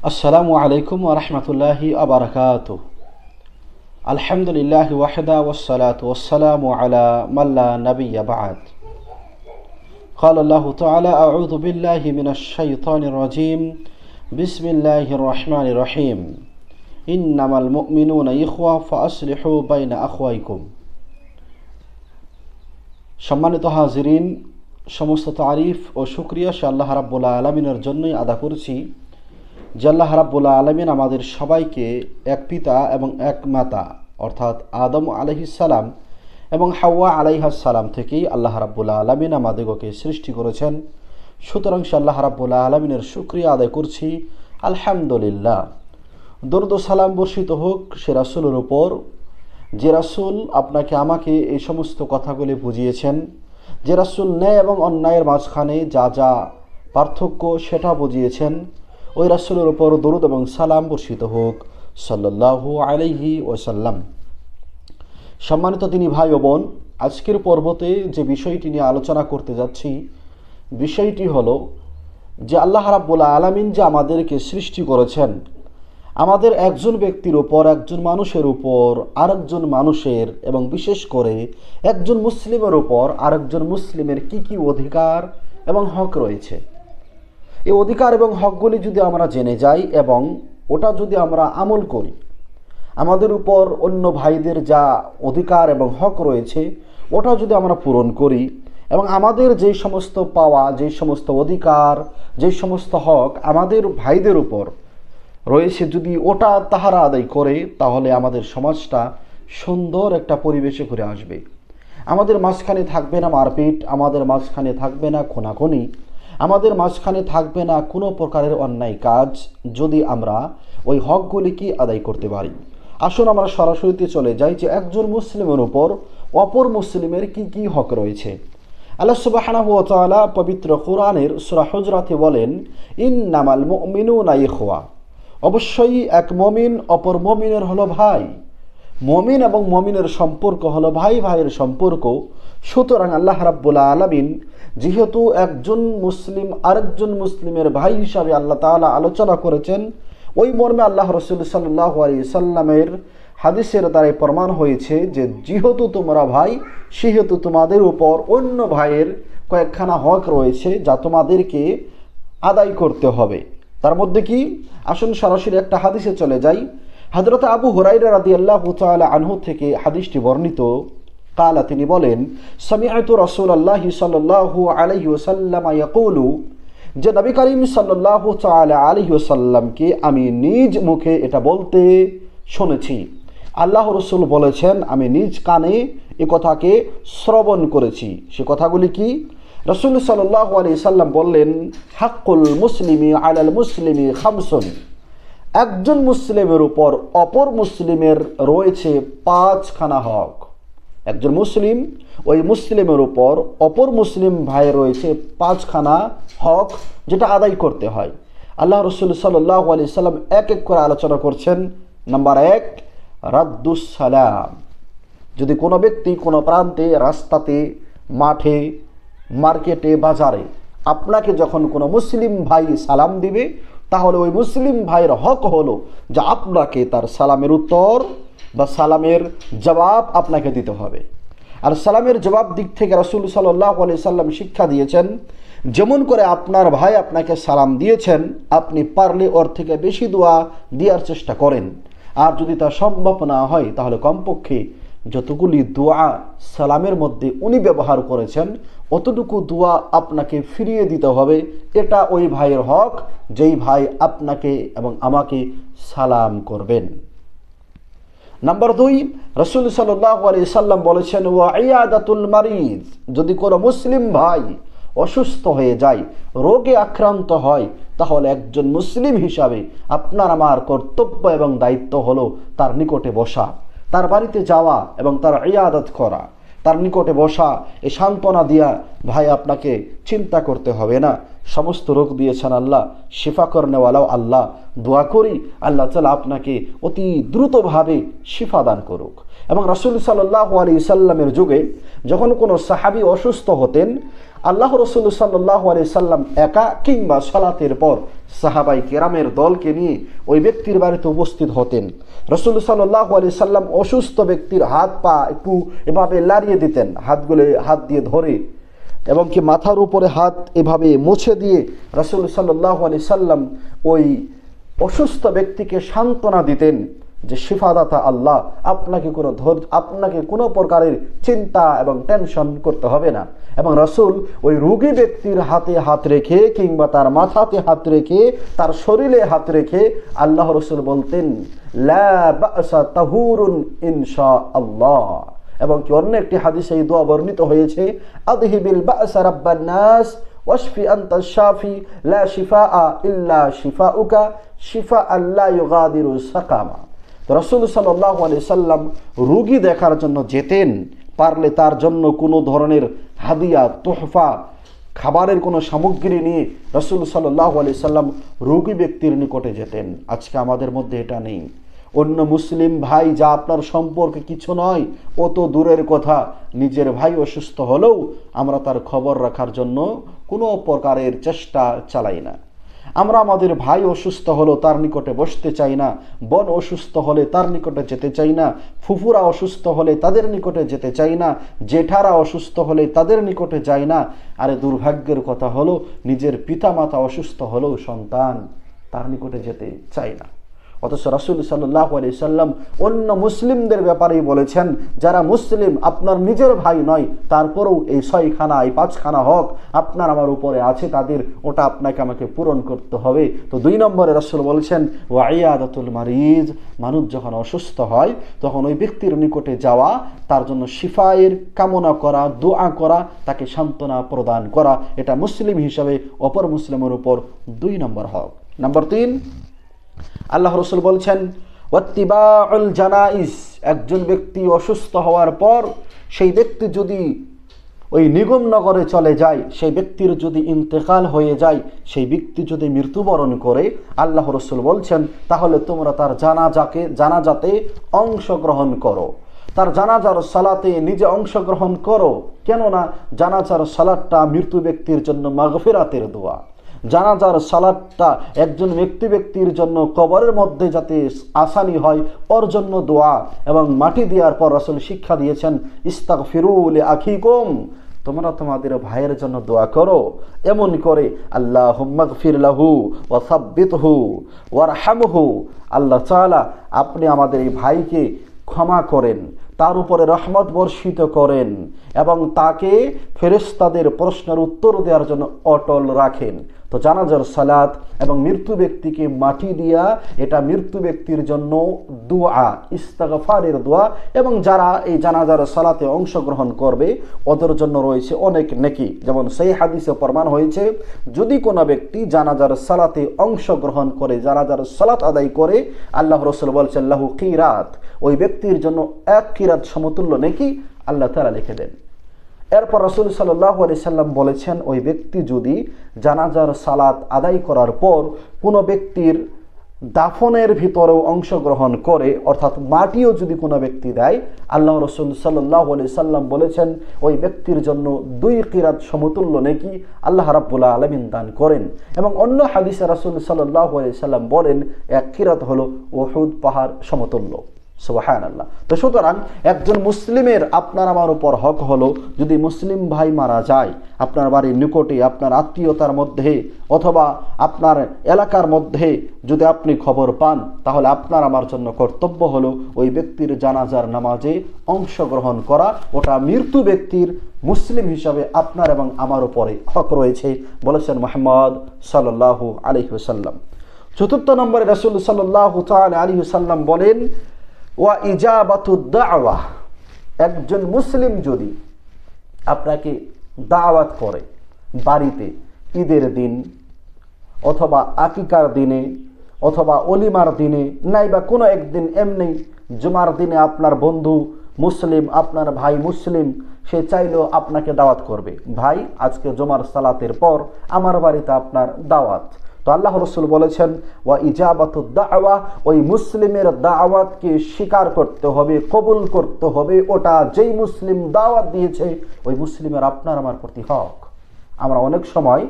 আসসালামু আলাইকুম ওয়া রাহমাতুল্লাহি ওয়া বারাকাতুহু। আলহামদুলিল্লাহি ওয়াহদা ওয়াসসালাতু ওয়াসসালামু আলা মান লা নাবিয়্যা বা'দ। ক্বালা আল্লাহু তাআলা আউযু বিল্লাহি মিনাশ শাইতানির রাজীম। বিসমিল্লাহির রহমানির রহিম। ইন্নামাল মুমিনুনা ইখওয়া ফাআসলিহু বাইনা আখওয়াইকুম। সম্মানিত হাজিরিন, সমস্ত তারিফ ও শুকরিয়া সে আল্লাহ রাব্বুল আলামিনের জন্যই আদা করছি যে আল্লাহ রাব্বুল আলামিন আমাদের সবাইকে এক পিতা এবং এক মাতা অর্থাৎ আদম আলাইহিস সালাম এবং হাওয়া আলাইহাস সালাম থেকেই আল্লাহ রাব্বুল আলামিন আমাদেরকে সৃষ্টি করেছেন। সুতরাং সে আল্লাহ রাব্বুল আলামিনের শুকরিয়া আদায় করছি, আলহামদুলিল্লাহ। দরুদ ও সালাম বর্ষিত হোক সে রাসূলের উপর, যে রাসূল আপনাকে আমাকে এই সমস্ত কথাগুলি বুঝিয়েছেন, যে রাসূল ন্যায় এবং অন্যায়ের মাঝখানে যা যা পার্থক্য সেটা বুঝিয়েছেন। ওই রাসূলের উপর দরুদ এবং সালাম বর্ষিত হোক সাল্লাল্লাহু আলাইহি ওয়াসাল্লাম। সম্মানিত তিনি ভাই ও বোন, আজকের পর্বতে যে বিষয়টি নিয়ে আলোচনা করতে যাচ্ছি, বিষয়টি হলো যে আল্লাহ রাব্বুল আলামিন যে আমাদেরকে সৃষ্টি করেছেন, আমাদের একজন ব্যক্তির উপর, একজন মানুষের উপর আরেকজন মানুষের এবং বিশেষ করে একজন মুসলিমের উপর আরেকজন মুসলিমের কি কি অধিকার এবং হক রয়েছে। এই অধিকার এবং হকগুলি যদি আমরা জেনে যাই এবং ওটা যদি আমরা আমল করি, আমাদের উপর অন্য ভাইদের যা অধিকার এবং হক রয়েছে ওটা যদি আমরা পূরণ করি এবং আমাদের যে সমস্ত পাওয়া, যে সমস্ত অধিকার, যে সমস্ত হক আমাদের ভাইদের উপর রয়েছে যদি ওটা তাহারা আদায় করে, তাহলে আমাদের সমাজটা সুন্দর একটা পরিবেশে ঘুরে আসবে। আমাদের মাঝখানে থাকবে না মারপিট, আমাদের মাঝখানে থাকবে না খুনাখুনি, আমাদের মাঝখানে থাকবে না কোনো প্রকারের অন্যায় কাজ, যদি আমরা ওই হকগুলিকে আদায় করতে পারি। আসুন আমরা সরাসরিতে চলে যাই যে একজন মুসলিমের উপর অপর মুসলিমের কি কি হক রয়েছে। আল্লাহ সুবহানাহু ওয়া তাআলা পবিত্র কোরআনের সূরা হুজরাতে বলেন, ইন্নামাল মুমিনুনা ইখওয়া। অবশ্যই এক মুমিন অপর মুমিনের হলো ভাই। মুমিন এবং মুমিনের সম্পর্ক হলো ভাই ভাইয়ের সম্পর্ক। সুতরাং আল্লাহ রাব্বুল আলামিন যেহেতু একজন মুসলিম আরেকজন মুসলিমের ভাই হিসাবে আল্লাহ তাআলা আলোচনা করেছেন, ওই মর্মে আল্লাহ রাসূল সাল্লাল্লাহু আলাইহি সাল্লামের হাদিসের দ্বারা প্রমাণ হয়েছে যে যেহেতু তোমরা ভাই, সেহেতু তোমাদের উপর অন্য ভাইয়ের কয়েকখানা হক রয়েছে যা তোমাদেরকে আদায় করতে হবে। তার মধ্যে কি? আসুন সরাসরি একটা হাদিসে চলে যাই। হযরত আবু হুরায়রা রাদিয়াল্লাহু তাআলা আনহু থেকে হাদিসটি বর্ণিত। কালা, তিনি বলেন, সামিআতু রাসূলুল্লাহি সাল্লাল্লাহু আলাইহি ওয়াসাল্লাম ইয়াকুলু, যে নবী করিম সাল্লাল্লাহু তাআলা আলাইহি ওয়াসাল্লামকে আমি নিজ মুখে এটা বলতে শুনেছি। আল্লাহ রাসূল বলেছেন, আমি নিজ কানে এ কথাকে শ্রবণ করেছি। সে কথাগুলি কি? রাসূল সাল্লাল্লাহু আলাইহি সাল্লাম বললেন, হাক্কুল মুসলিমি আলাল মুসলিমি খামসুন। একজন মুসলিমের উপর অপর মুসলিমের রয়েছে পাঁচখানা হক। একজন মুসলিম, ওই মুসলিমের উপর অপর মুসলিম ভাই রয়েছে পাঁচখানা হক, যেটা আদায় করতে হয়। আল্লাহ রাসূল সাল্লাল্লাহু আলাইহি সাল্লাম এক এক করে আলোচনা করছেন। নাম্বার 1, রাদ্দুস সালাম। যদি কোনো ব্যক্তি কোনো প্রান্তে, রাস্তাতে, মাঠে, মার্কেটে, বাজারে আপনাকে যখন কোনো মুসলিম ভাই সালাম দিবে, তাহলে ওই মুসলিম ভাইয়ের হক হলো যে আপনাকে তার সালামের উত্তর বা সালামের জবাব আপনাকে দিতে হবে। আর সালামের জবাব দিক থেকে রাসূল সাল্লাল্লাহু আলাইহি সাল্লাম শিক্ষা দিয়েছেন, যেমন করে আপনার ভাই আপনাকে সালাম দিয়েছেন, আপনি পারলে ওর থেকে বেশি দোয়া দেওয়ার চেষ্টা করেন। আর যদি তা সম্ভব না হয়, তাহলে কমপক্ষে যতগুলি দোয়া সালামের মধ্যে উনি ব্যবহার করেছেন, অতটুকু দোয়া আপনাকে ফিরিয়ে দিতে হবে। এটা ওই ভাইয়ের হক, যেই ভাই আপনাকে এবং আমাকে সালাম করবেন। নাম্বার 2, রাসূল সাল্লাল্লাহু আলাইহি সাল্লাম বলেছেন, ওয়া ইয়াদাতুল মারিদ। যদি কোনো মুসলিম ভাই অসুস্থ হয়ে যায়, রোগে আক্রান্ত হয়, তাহলে একজন মুসলিম হিসাবে আপনার আমার কর্তব্য এবং দায়িত্ব হলো তার নিকটে বসা, তার বাড়িতে যাওয়া এবং তার ইয়াদত করা, তার নিকটে বসা, এই সান্ত্বনা দিয়া, ভাই আপনাকে চিন্তা করতে হবে না, সমস্ত রোগ দিয়েছেন আল্লাহ, শিফা করনেওয়ালাও আল্লাহ। দোয়া করি আল্লাহ তাআলা আপনাকে অতি দ্রুতভাবে শিফা দান করুক। এবং রাসূল সাল্লাল্লাহু আলাইহি সাল্লামের যুগে যখন কোনো সাহাবী অসুস্থ হতেন, আল্লাহ রাসূল সাল্লাল্লাহু আলাইহি সাল্লাম একা কিংবা সালাতের পর সাহাবাই কেরামের দলকে নিয়ে ওই ব্যক্তির বাড়িতে উপস্থিত হতেন। রাসূল সাল্লাল্লাহু আলাইহি সাল্লাম অসুস্থ ব্যক্তির হাত পা একটু এভাবে লাড়িয়ে দিতেন, হাতগুলো হাত দিয়ে ধরে, এবং কি মাথার উপরে হাত এভাবে মুছে দিয়ে রাসূল সাল্লাল্লাহু আলাইহি সাল্লাম ওই অসুস্থ ব্যক্তিকে সান্ত্বনা দিতেন যে শিফাদাতা আল্লাহ, আপনাকে কোনো প্রকারের চিন্তা এবং টেনশন করতে হবে না। এবং রাসূল ওই রোগী ব্যক্তির হাতে হাত রেখে কিংবা তার মাথাতে হাত রেখে তার শরীরে হাত রেখে আল্লাহ রাসূল বলতেন লা বা'সা তাহুরুন ইনশাআল্লাহ। এবং কি অন্য একটি হাদিসে এই দোয়া বর্ণিত হয়েছে, আযহিবিল বা'সা রাব্বান নাস ওয়াশফি আনতা শাফি লা শিফাআ ইল্লা শিফাউকা শিফাআন লা ইউগাদিরু সাকামা। তো রাসূল সাল্লাল্লাহু আলাইহি সাল্লাম রোগী দেখার জন্য যেতেন, পারলে তার জন্য কোনো ধরনের হাদিয়া, তোহফা, খাবারের কোনো সামগ্রী নিয়ে রাসূল সাল্লাল্লাহু আলাইহি সাল্লাম রোগী ব্যক্তির নিকটে যেতেন। আজকে আমাদের মধ্যে এটা নেই। অন্য মুসলিম ভাই যা আপনার সম্পর্কে কিছু নয়, ও তো দূরের কথা, নিজের ভাই অসুস্থ হলেও আমরা তার খবর রাখার জন্য কোনো প্রকারের চেষ্টা চালাই না। আমরা আমাদের ভাই অসুস্থ হলো তার নিকটে বসতে চাই না, বোন অসুস্থ হলে তার নিকটে যেতে চাই না, ফুফুরা অসুস্থ হলে তাদের নিকটে যেতে চাই না, জেঠারা অসুস্থ হলে তাদের নিকটে যাই না। আরে দুর্ভাগ্যের কথা হলো নিজের পিতামাতা অসুস্থ হলেও সন্তান তার নিকটে যেতে চাই না। অথচ রাসূল সাল্লাল্লাহু আলাইহি সাল্লাম অন্য মুসলিমদের ব্যাপারেই বলেছেন, যারা মুসলিম আপনার নিজের ভাই নয়, তারপরেও এই 6খানা এই 5খানা হক আপনার আমার উপরে আছে, তাদের ওটা আপনাকে আমাকে পূরণ করতে হবে। তো 2 নম্বরে রাসূল বলেছেন ওয়া ইয়াদাতুল মারিজ, মানুষ যখন অসুস্থ হয় তখন ওই ব্যক্তির নিকটে যাওয়া, তার জন্য শিফায়ের কামনা করা, দোয়া করা, তাকে সান্ত্বনা প্রদান করা, এটা মুসলিম হিসাবে অপর মুসলিমের উপর 2 নম্বর হক। নম্বর 3, আল্লাহ রাসূল বলছেন ওয়াত্তিবাউল জানাইজ, একজন ব্যক্তি অসুস্থ হওয়ার পর সেই ব্যক্তি যদি ওই নিগমনগরে চলে যায়, সেই ব্যক্তির যদি ইন্তেকাল হয়ে যায়, সেই ব্যক্তি যদি মৃত্যুবরণ করে, আল্লাহ রাসূল বলছেন তাহলে তোমরা তার জানাজাতে অংশগ্রহণ করো, তার জানাজার সালাতে নিজে অংশগ্রহণ করো। কেননা জানাজার সালাতটা মৃত্যু ব্যক্তির জন্য মাগফিরাতের দোয়া। জানাজার সালাতটা একজন ব্যক্তির জন্য কবরের মধ্যে যাতে আসানি হয় ওর জন্য দোয়া। এবং মাটি দেওয়ার পর রাসূল শিক্ষা দিয়েছেন ইস্তাগফিরু লিআখিকুম, তোমরা তোমাদের ভাইয়ের জন্য দোয়া করো। এমন করে আল্লাহুম্মা গফির লাহু ওয়া সাব্বিতহু ওয়ারহামহু, আল্লাহ তাআলা আপনি আমাদের এই ভাইকে ক্ষমা করেন, তার উপরে রহমত বর্ষিত করেন এবং তাকে ফেরেশতাদের প্রশ্নের উত্তর দেওয়ার জন্য অটল রাখেন। তো জানাজার সালাত এবং মৃত্যু ব্যক্তিকে মাটি দিয়া, এটা মৃত্যু ব্যক্তির জন্য দোয়া, ইস্তিগফারের দোয়া। এবং যারা এই জানাজার সালাতে অংশগ্রহণ করবে ওদের জন্য রয়েছে অনেক নেকি। যেমন সেই হাদিসে প্রমাণ হয়েছে, যদি কোনো ব্যক্তি জানাজার সালাতে অংশগ্রহণ করে, জানাজার সালাত আদায় করে, আল্লাহ রাসূল বলছেন লাহু কিরাত, ওই ব্যক্তির জন্য 1 কিরাত সমতুল্য নেকি আল্লাহ তাআলা লিখে দেন। এরপর রাসূল সাল্লাল্লাহু আলাইহি সাল্লাম বলেছেন, ওই ব্যক্তি যদি জানাজার সালাত আদায় করার পর কোনো ব্যক্তির দাফনের ভিতরেও অংশগ্রহণ করে, অর্থাৎ মাটিও যদি কোনো ব্যক্তি দেয়, আল্লাহ রাসূল সাল্লাল্লাহু আলাইহি সাল্লাম বলেছেন ওই ব্যক্তির জন্য 2 কিরাত সমতুল্য নেকি আল্লাহ রাব্বুল আলামিন দান করেন। এবং অন্য হাদিসে রাসূল সাল্লাল্লাহু আলাইহি সাল্লাম বলেন 1 কিরাত হলো উহুদ পাহাড় সমতুল্য। সুবহানাল্লাহ। তো সুতরাং একজন মুসলিমের আপনার আমার উপর হক হলো, যদি মুসলিম ভাই মারা যায় আপনার বাড়ির নিকটে, আপনার আত্মীয়তার মধ্যে অথবা আপনার এলাকার মধ্যে যদি আপনি খবর পান, তাহলে আপনার আমার জন্য কর্তব্য হলো ওই ব্যক্তির জানাজার নামাজে অংশগ্রহণ করা। ওটা মৃত্যু ব্যক্তির মুসলিম হিসাবে আপনার এবং আমার উপরে হক রয়েছে, বলেছেন মুহাম্মদ সাল্লাল্লাহু আলাইহি ওয়াসাল্লাম। 4 নম্বরে রাসূল সাল্লাল্লাহু তাআলা আলাইহি ওয়াসাল্লাম বলেন ওয়া ইজাবাতুদ দাওয়া, একজন মুসলিম যদি আপনাকে দাওয়াত করে বাড়িতে ঈদের দিন অথবা আকিকার দিনে অথবা অলিমার দিনে, নাইবা কোনো একদিন এমনি জুমার দিনে আপনার বন্ধু মুসলিম, আপনার ভাই মুসলিম সে চাইলেও আপনাকে দাওয়াত করবে, ভাই আজকে জুমার সালাতের পর আমার বাড়িতে আপনার দাওয়াত। তো আল্লাহ রসুল বলেছেন ওয়া ইজাবাতুদ দাওয়া, ওই মুসলিমের দাওয়াতকে স্বীকার করতে হবে, কবুল করতে হবে। ওটা যেই মুসলিম দাওয়াত দিয়েছে ওই মুসলিমের আপনার আমার প্রতি হক। আমরা অনেক সময়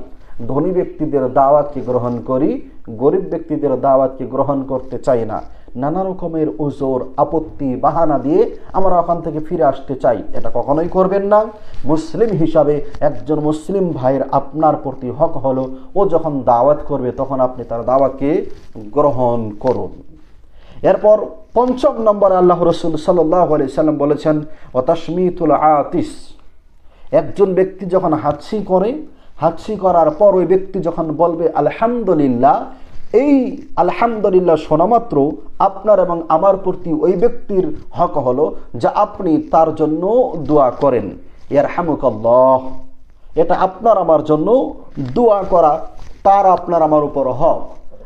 ধনী ব্যক্তিদের দাওয়াতকে গ্রহণ করি, গরিব ব্যক্তিদের দাওয়াতকে গ্রহণ করতে চাই না। নানা রকমের ওজোর, আপত্তি, বাহানা দিয়ে আমরা ওখান থেকে ফিরে আসতে চাই। এটা কখনোই করবেন না। মুসলিম হিসাবে একজন মুসলিম ভাইয়ের আপনার প্রতি হক হলো ও যখন দাওয়াত করবে তখন আপনি তার দাওয়াতকে গ্রহণ করুন। এরপর ৫ম নম্বরে আল্লাহ রসুল সাল্লাল্লাহু আলাইহি সাল্লাম বলেছেন ওয়া তাশমিতুল আতিস, একজন ব্যক্তি যখন হাঁচি করে, হাঁচি করার পর ওই ব্যক্তি যখন বলবে আলহামদুলিল্লাহ, এই আলহামদুলিল্লাহ শোনা মাত্র আপনার এবং আমার প্রতি ওই ব্যক্তির হক হলো যে আপনি তার জন্য দোয়া করেন, ইয়ারহামুকাল্লাহ। এটা আপনার আমার জন্য দোয়া করা তার আপনার আমার উপর হক।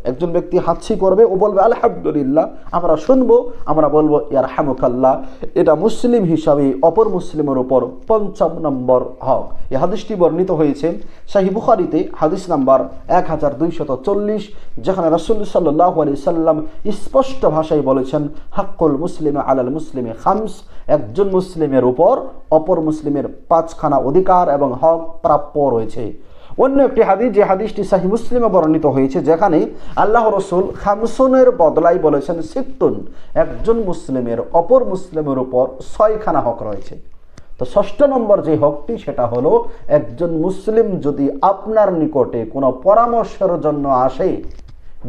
একজন ব্যক্তি হাঁচি করবে, ও বলবে আলহামদুলিল্লাহ, আমরা শুনবো, আমরা বলবো ইয়ারহামুকাল্লাহ। এটা মুসলিম হিসাবে অপর মুসলিমের উপর ৫ম নম্বর হক। এই হাদিসটি বর্ণিত হয়েছে সহিহ বুখারীতে, হাদিস নাম্বার 1240, যেখানে রাসূল সাল্লাল্লাহু আলাইহি সাল্লাম স্পষ্ট ভাষায় বলেছেন হাক্কুল মুসলিমে আলাল মুসলিমে খামস, একজন মুসলিমের উপর অপর মুসলিমের 5খানা অধিকার এবং হক প্রাপ্য রয়েছে। অন্য একটি হাদিস, যে হাদিসটি সহিহ মুসলিমে বর্ণিত হয়েছে, যেখানে আল্লাহ রসুল খামসুনের বদলাই বলেছেন সিত্তুন, একজন মুসলিমের অপর মুসলিমের উপর 6খানা হক রয়েছে। তো 6ষ্ঠ নম্বর যে হকটি, সেটা হলো একজন মুসলিম যদি আপনার নিকটে কোনো পরামর্শের জন্য আসে,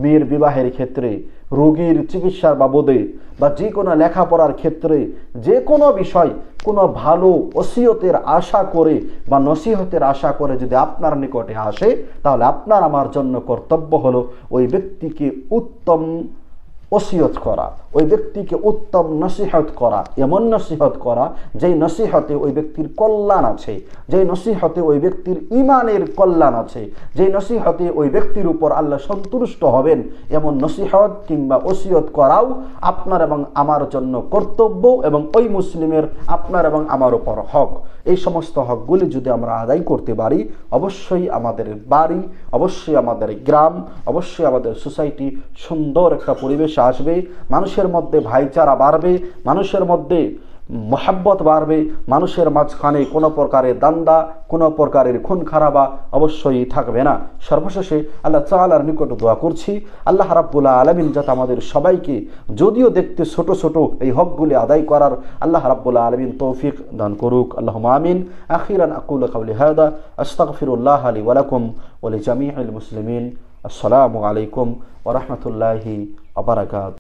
মেয়ের বিবাহের ক্ষেত্রে, রোগীর চিকিৎসার বাবদে বা যে কোনো লেখাপড়ার ক্ষেত্রে, যে কোনো বিষয়, কোনো ভালো ওসিয়তের আশা করে বা নসিহতের আশা করে যদি আপনার নিকটে আসে, তাহলে আপনার আমার জন্য কর্তব্য হলো ওই ব্যক্তিকে উত্তম ওসিয়ত করা, ওই ব্যক্তিকে উত্তম নসিহত করা, এমন নসিহত করা যেই নসিহতে ওই ব্যক্তির কল্যাণ আছে, যেই নসিহতে ওই ব্যক্তির ঈমানের কল্যাণ আছে, যেই নসিহতে ওই ব্যক্তির উপর আল্লাহ সন্তুষ্ট হবেন, এমন নসিহত কিংবা ওসিয়ত করাও আপনার এবং আমার জন্য কর্তব্য এবং ওই মুসলিমের আপনার এবং আমার উপর হক। এই সমস্ত হকগুলি যদি আমরা আদায় করতে পারি, অবশ্যই আমাদের বাড়ি, অবশ্যই আমাদের গ্রাম, অবশ্যই আমাদের সোসাইটি সুন্দর একটা পরিবেশ আসবে, মানুষের মধ্যে ভাইচারা বাড়বে, মানুষের মধ্যে মহাব্বত বাড়বে, মানুষের মাঝখানে কোনো প্রকারের দান্দা, কোনো প্রকারের খুন খারাপা অবশ্যই থাকবে না। সর্বশেষে আল্লাহ তাআলার নিকট দোয়া করছি, আল্লাহ রাব্বুল আলামিন যাতে আমাদের সবাইকে, যদিও দেখতে ছোট ছোট, এই হকগুলি আদায় করার আল্লাহ রাব্বুল আলামিন তৌফিক দান করুক। আল্লাহুম্মা আমিন। আখিরান আকুলু কাওলি হাদা আস্তাগফিরুল্লাহ লি ওয়া লাকুম ওয়া লিজামিইল মুসলিমিন। আসসালামু আলাইকুম ওয়া রাহমাতুল্লাহি ওয়া বারাকাতুহু।